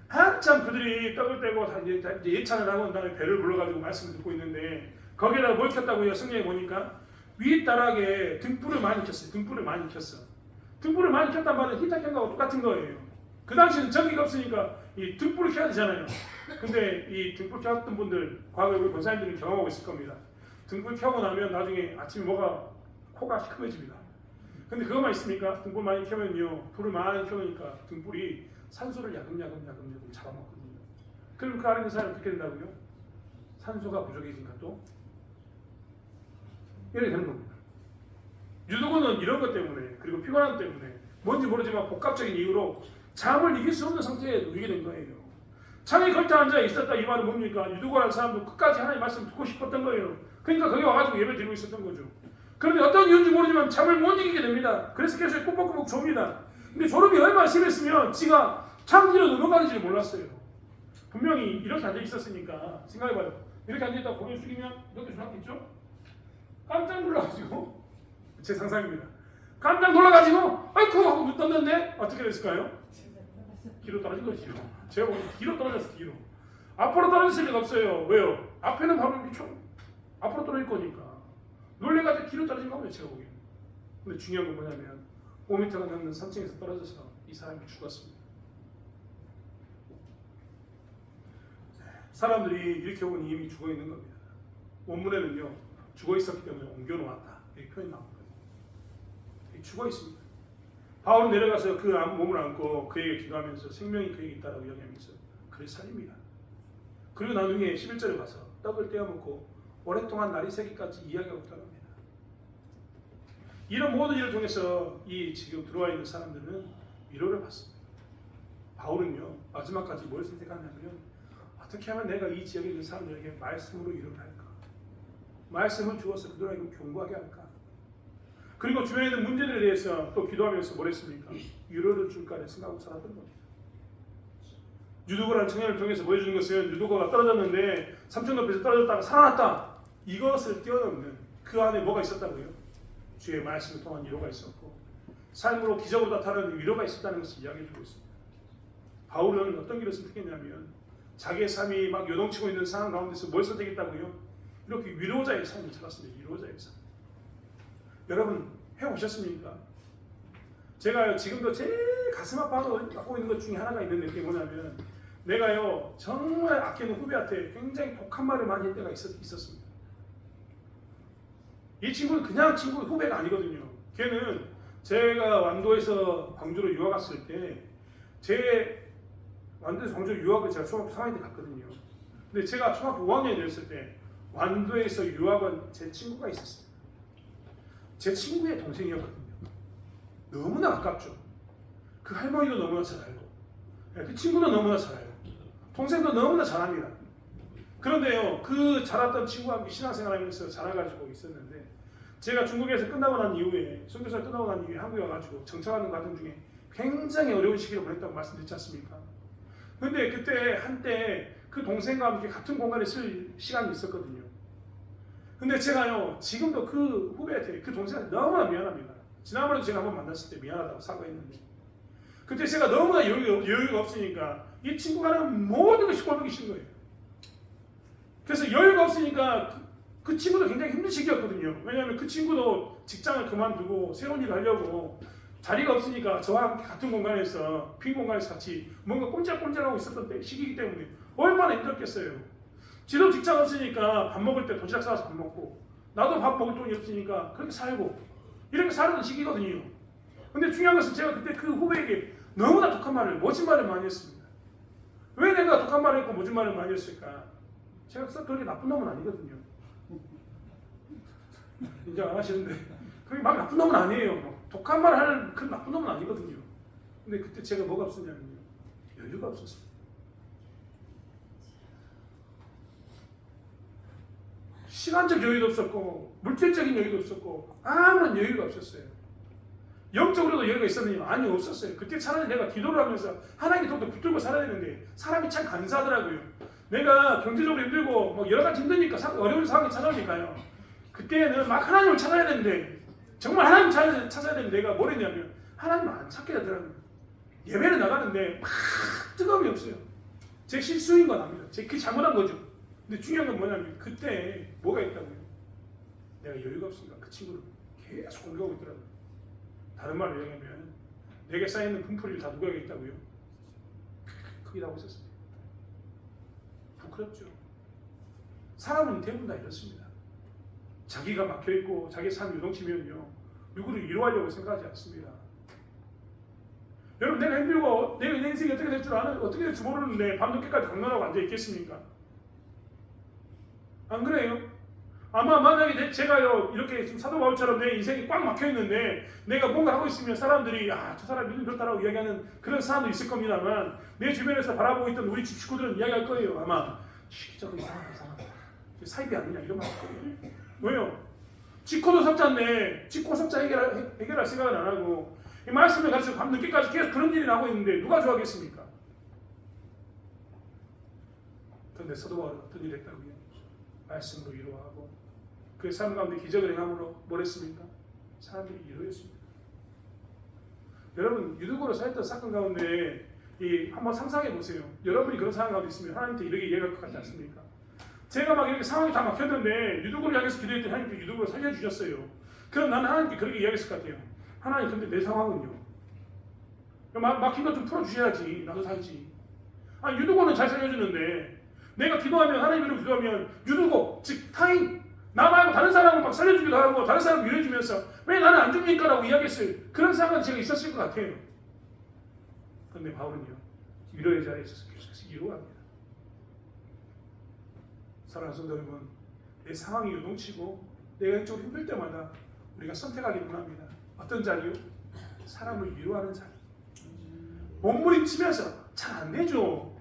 한참 그들이 떡을 떼고 이제 예찬을 하고 난 다음에 배를 불러가지고 말씀을 듣고 있는데 거기에다가 뭘 켰다고요? 성경에 보니까 윗다락에 등불을 많이 켰어요. 등불을 많이 켰어. 등불을 많이 켰단 말은 히터 켠 거하고 똑같은 거예요. 그 당시에는 전기가 없으니까 이 등불을 켜야 되잖아요. 근데 이 등불 켰던 분들 과거에 우리 권사님들이 경험하고 있을 겁니다. 등불 켜고 나면 나중에 아침에 코가 시큼해집니다. 근데 그것만 있습니까? 등불 많이 켜면요. 불을 많이 켜놓으니까 등불이 산소를 야금야금 잡아먹거든요. 그럼 그 안에 있는 사람이 어떻게 된다고요? 산소가 부족해지니까 또 이렇게 되는 겁니다. 유도군은 이런 것 때문에 그리고 피곤함 때문에 뭔지 모르지만 복합적인 이유로 잠을 이길 수 없는 상태에 놓이게 된 거예요. 창에 걸터 앉아 있었다 이 말은 뭡니까? 유도군이라는 사람도 끝까지 하나님의 말씀 듣고 싶었던 거예요. 그러니까 거기 와가지고 예배 드리고 있었던 거죠. 그런데 어떤 이유인지 모르지만 잠을 못 이기게 됩니다. 그래서 계속 꾸벅꾸벅 졸립니다. 근데 졸음이 얼마나 심했으면 지가 창 뒤로 넘어가는지를 몰랐어요. 분명히 이렇게 앉아 있었으니까 생각해봐요. 이렇게 앉아 있다가 고개 숙이면 이렇게 졸았겠죠? 깜짝 놀라가지고 제 상상입니다. 깜짝 놀라가지고 아이쿠 하고 눈 떴는데 어떻게 됐을까요? 뒤로 떨어진 거지요. 제가 보기엔 뒤로 떨어졌어. 뒤로. 앞으로 떨어졌을 리가 없어요. 왜요? 앞에는 바로 앞으로 떨어질 거니까. 놀래가지고 뒤로 떨어진 거예요. 제가 보기엔. 근데 중요한 건 뭐냐면 5m가 넘는 3층에서 떨어져서 이 사람이 죽었습니다. 사람들이 이렇게 보니 이미 죽어 있는 겁니다. 원문에는요. 죽어 있었기 때문에 옮겨놓았다. 이렇게 표현이 나옵니다. 죽어 있습니다. 바울은 내려가서 그 몸을 안고 그에게 기도하면서 생명이 그에게 있다라고 이야기하면서 그를 살립니다. 그리고 나중에 11절에 가서 떡을 떼어 먹고 오랫동안 날이 새기까지 이야기하고 떠납니다. 이런 모든 일을 통해서 이 지금 들어와 있는 사람들은 위로를 받습니다. 바울은요 마지막까지 뭘 선택하냐면 어떻게 하면 내가 이 지역에 있는 사람들에게 말씀으로 위로를 할까? 말씀을 주어서 그들에게 경고하게 할까? 그리고 주변에 있는 문제들에 대해서 또 기도하면서 뭘 했습니까? 위로를 줄까 생각하고 살았던 겁니다. 유두고라는 청년을 통해서 보여주는 것은 유두고가 떨어졌는데 3층 높이에서 떨어졌다가 살아났다. 이것을 뛰어넘는 그 안에 뭐가 있었다고요? 주의 말씀을 통한 위로가 있었고 삶으로 기적으로 나타나는 위로가 있었다는 것을 이야기해주고 있습니다. 바울은 어떤 길을 선택했냐면 자기의 삶이 막 요동치고 있는 상황 가운데서 뭘 선택했다고요? 이렇게 위로자의 삶을 살았습니다. 위로자의 삶. 여러분 해보셨습니까? 제가 지금도 제일 가슴 아파하고 갖고 있는 것 중에 하나가 있는데 그게 뭐냐면 내가요 정말 아끼는 후배한테 굉장히 독한 말을 많이 할 때가 있었습니다. 이 친구는 그냥 친구 후배가 아니거든요. 걔는 제가 완도에서 광주로 유학 갔을 때 완도에서 광주로 유학을 제가 초등학교 3학년 때 갔거든요. 근데 제가 초등학교 5학년이 됐을 때 완도에서 유학은 제 친구가 있었습니다. 제 친구의 동생이었거든요. 너무나 가깝죠. 그 할머니도 너무나 잘 알고 그 친구도 너무나 잘 알고 동생도 너무나 잘합니다. 그런데요 그 자랐던 친구와 함께 신앙생활하면서 자라가지고 있었는데 제가 중국에서 끝나고 난 이후에 선교사 끝나고 난 이후에 한국에 와가지고 정착하는 과정 중에 굉장히 어려운 시기를 보냈다고 말씀드렸지 않습니까? 근데 그때 한때 그 동생과 함께 같은 공간에 있을 시간이 있었거든요. 근데 제가요 지금도 그 후배한테 그 동생한테 너무나 미안합니다. 지난번에도 제가 한번 만났을 때 미안하다고 사과했는데 그때 제가 너무나 여유가 없으니까 이 친구가 하는 모든 것이 꼴보기 싫은 거예요. 그래서 여유가 없으니까 그 친구도 굉장히 힘든 시기였거든요. 왜냐하면 그 친구도 직장을 그만두고 새로운 일을 하려고 자리가 없으니까 저와 함께 같은 공간에서 빈 공간에서 같이 뭔가 꼼짝꼼짝하고 있었던 시기이기 때문에 얼마나 힘들었겠어요. 지도 직장 없으니까 밥 먹을 때 도시락 싸서 밥 먹고 나도 밥 먹을 돈이 없으니까 그렇게 살고 이렇게 살던 시기거든요. 근데 중요한 것은 제가 그때 그 후배에게 너무나 독한 말을 멋진 말을 많이 했습니다. 왜 내가 독한 말을 했고 멋진 말을 많이 했을까? 제가 그렇게 나쁜 놈은 아니거든요. 인정 안 하시는데 그게 막 나쁜 놈은 아니에요. 독한 말을 하는 그런 나쁜 놈은 아니거든요. 근데 그때 제가 뭐가 없었냐면요. 여유가 없었어요. 시간적 여유도 없었고 물질적인 여유도 없었고 아무런 여유가 없었어요. 영적으로도 여유가 있었느냐? 아니요, 없었어요. 그때 차라리 내가 기도를 하면서 하나님께 더욱더 붙들고 살아야 되는데 사람이 참 간사하더라고요. 내가 경제적으로 힘들고 뭐 여러 가지 힘드니까 어려운 상황이 찾아오니까요. 그때는 막 하나님을 찾아야 되는데 정말 하나님 찾아야 되는데 내가 뭘 했냐면 하나님을 안 찾게 되더라고요. 예배를 나가는데 막 뜨거움이 없어요. 제 실수인 건 압니다. 그 잘못한 거죠. 근데 중요한 건 뭐냐면 그때 뭐가 있다고요? 내가 여유가 없으니까 그 친구를 계속 공격하고 있더라고요. 다른 말로 얘기하면 내게 쌓여있는 분풀이를 다 누구에게 있다고요? 크게 하고 있었습니다. 부끄럽죠. 사람은 대부분 다 이렇습니다. 자기가 막혀있고 자기 삶이 요동치면요 누구를 위로하려고 생각하지 않습니다. 여러분, 내가 힘들고 내 인생이 어떻게 될 줄 아는, 어떻게 될지 모르는데 밤늦게까지 강론하고 앉아있겠습니까? 안 그래요? 아마 만약에 제가요 이렇게 지금 사도 바울처럼 내 인생이 꽉 막혀있는데 내가 뭔가 하고 있으면 사람들이 저 사람 믿음 좋다라고 이야기하는 그런 사람도 있을 겁니다만 내 주변에서 바라보고 있던 우리 집 식구들은 이야기할 거예요. 아마 저거 이상하다 사입이 아니냐 이런 말 할 거예요. 왜요? 짓고도 섭자인데 짓고 섭자 해결할 생각은 안 하고 이 말씀을 가지고 밤늦게까지 계속 그런 일이 나고 있는데 누가 좋아하겠습니까? 그런데 사도 바울은 어떤 일을 했다고요? 말씀으로 위로하고 그의 삶 가운데 기적을 행함으로 뭘 했습니까? 사람들이 위로했습니다. 여러분, 유두고로 쌓였던 사건 가운데 한번 상상해 보세요. 여러분이 그런 상황 가운데 있으면 하나님한테 이렇게 이해할 것 같지 않습니까? 제가 막 이렇게 상황이 다 막혔는데 유두고를 향해서 기도했더니 하나님께 유두고를 살려주셨어요. 그럼 나는 하나님께 그렇게 이야기했을 것 같아요. 하나님, 근데 내 상황은요? 막힌 거 좀 풀어주셔야지. 나도 살지. 유두고는 잘 살려주는데 내가 기도하면, 하나님으로 기도하면 유두고, 즉 타인, 나 말고 다른 사람을 막 살려주기도 하고 다른 사람을 위로해주면서 왜 나는 안 줍니까? 라고 이야기했을 그런 상황은 제가 있었을 것 같아요. 그런데 바울은요 위로의 자리에 있어서 계속해서 위로합니다. 사랑하는 성도 여러분, 내 상황이 요동치고 내가 영적으로 힘들 때마다 우리가 선택하기 원합니다. 어떤 자리요? 사람을 위로하는 자리. 몸부림치면서 잘 안 되죠.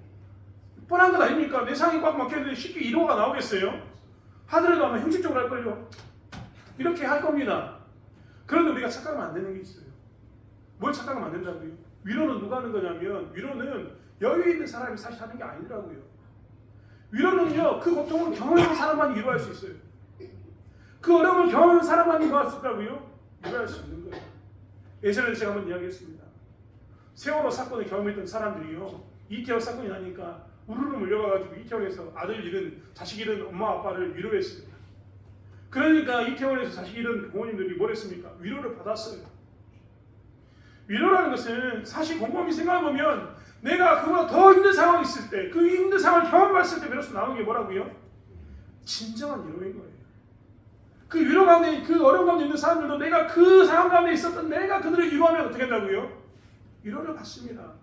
뻔한 것 아닙니까? 내 상황이 꽉 막혔는데 쉽게 위로가 나오겠어요? 하더라도 아마 형식적으로 할걸요. 이렇게 할 겁니다. 그런데 우리가 착각하면 안 되는 게 있어요. 뭘 착각하면 안 된다고요? 위로는 누가 하는 거냐면 위로는 여유 있는 사람이 사실 하는 게 아니더라고요. 위로는요 그 고통을 경험한 사람만 위로할 수 있어요. 그 어려움을 경험한 사람만 위로할 수 있다고요? 위로할 수 있는 거예요. 예전에 제가 한번 이야기했습니다. 세월호 사건을 경험했던 사람들이요 이태원 사건이 나니까 우르르 몰려가가지고 이태원에서 아들 잃은, 자식 잃은 엄마 아빠를 위로했습니다. 그러니까 이태원에서 자식 잃은 부모님들이 뭘 했습니까? 위로를 받았어요. 위로라는 것은 사실 곰곰이 생각해보면 내가 그보다 더 힘든 상황이 있을 때, 그 힘든 상황을 경험했을 때 비로소 나오는 게 뭐라고요? 진정한 위로인 거예요. 그 위로 가운데, 그 어려운 가운데 있는 사람들도 내가 그 상황 가운데 있었던 내가 그들을 위로하면 어떻게 한다고요? 위로를 받습니다.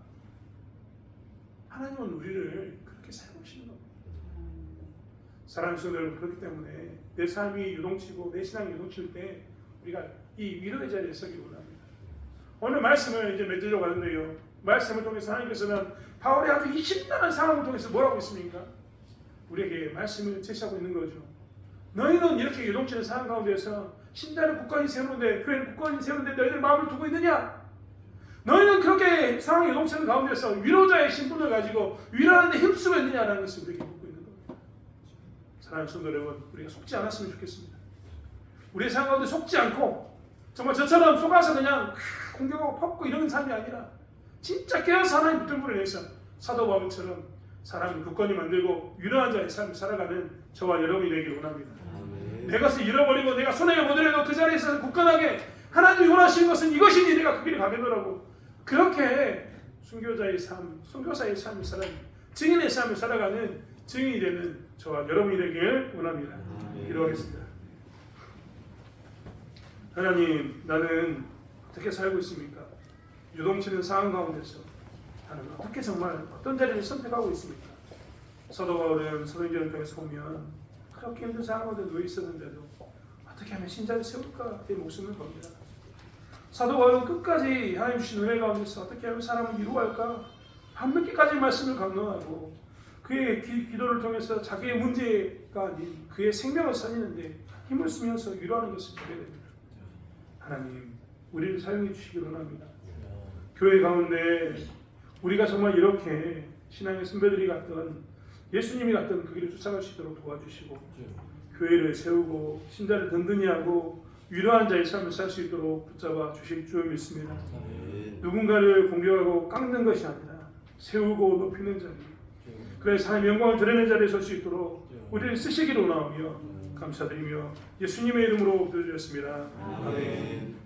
하나님은 우리를 그렇게 사용하시는 겁니다. 사랑하는 성도 여러분, 그렇기 때문에 내 삶이 요동치고 내 신앙이 요동칠 때 우리가 이 위로의 자리에 서기 원합니다. 오늘 말씀을 이제 맺으려고 하는데요. 말씀을 통해서 하나님께서는 바울의 아주 이 힘든 상황을 통해서 뭐라고 했습니까? 우리에게 말씀을 제시하고 있는 거죠. 너희는 이렇게 요동치는 상황 가운데서 신자는 굳건히 세우는데, 교회는 굳건히 세우는데 너희들 마음을 두고 있느냐? 너희는 그렇게 상황이 요동치는 가운데서 위로자의 신분을 가지고 위로하는데 힘쓰고 있느냐라는 것을 우리에게 묻고 있는 겁니다. 사랑하는 성도 여러분, 우리가 속지 않았으면 좋겠습니다. 우리의 상황 가운데 속지 않고 정말 저처럼 속아서 그냥 공격하고 퍽고 이러는 삶이 아니라 진짜 깨어서 하나님 붙들고 내서 사도 바울처럼 사람을 굳건히 만들고 위로한 자의 삶을 살아가는 저와 여러분이 되기를 원합니다. 내 것을 잃어버리고 내가 손해를 보더라도 그 자리에서 굳건하게 하나님이 원하시는 것은 이것이니 내가 그 길을 가겠노라고 그렇게 순교자의 삶, 순교사의 삶을 살아가는 증인의 삶을 살아가는 증인이 되는 저와 여러분이 되길 원합니다. 기도하겠습니다. 하나님, 나는 어떻게 살고 있습니까? 요동치는 상황 가운데서 나는 어떻게 정말 어떤 자리를 선택하고 있습니까? 사도 바울은 사도행전을 통해서 보면 그렇게 힘든 상황 가운데 누워 있었는데도 어떻게 하면 신자를 세울까 내 목숨을 겁니다. 사도 바울은 끝까지 하나님 주신 은혜 가운데서 어떻게 하면 사람을 위로할까 밤늦게까지 말씀을 강론하고 그의 기도를 통해서 자기의 문제가 아닌 그의 생명을 살리는데 힘을 쓰면서 위로하는 것을 보게 됩니다. 하나님, 우리를 사용해 주시기 원합니다. 교회 가운데 우리가 정말 이렇게 신앙의 선배들이 갔던 예수님이 갔던 그 길을 쫓아갈 수 있도록 도와주시고 교회를 세우고 신자를 든든히 하고 위로한 자의 삶을 살 수 있도록 붙잡아 주실 줄 믿습니다. 누군가를 공격하고 깎는 것이 아니라 세우고 높이는 자리, 그래서 하나님의 영광을 드러내는 자리에 설 수 있도록 우리를 쓰시기로 원하오며 감사드리며 예수님의 이름으로 기도드렸습니다. 아멘.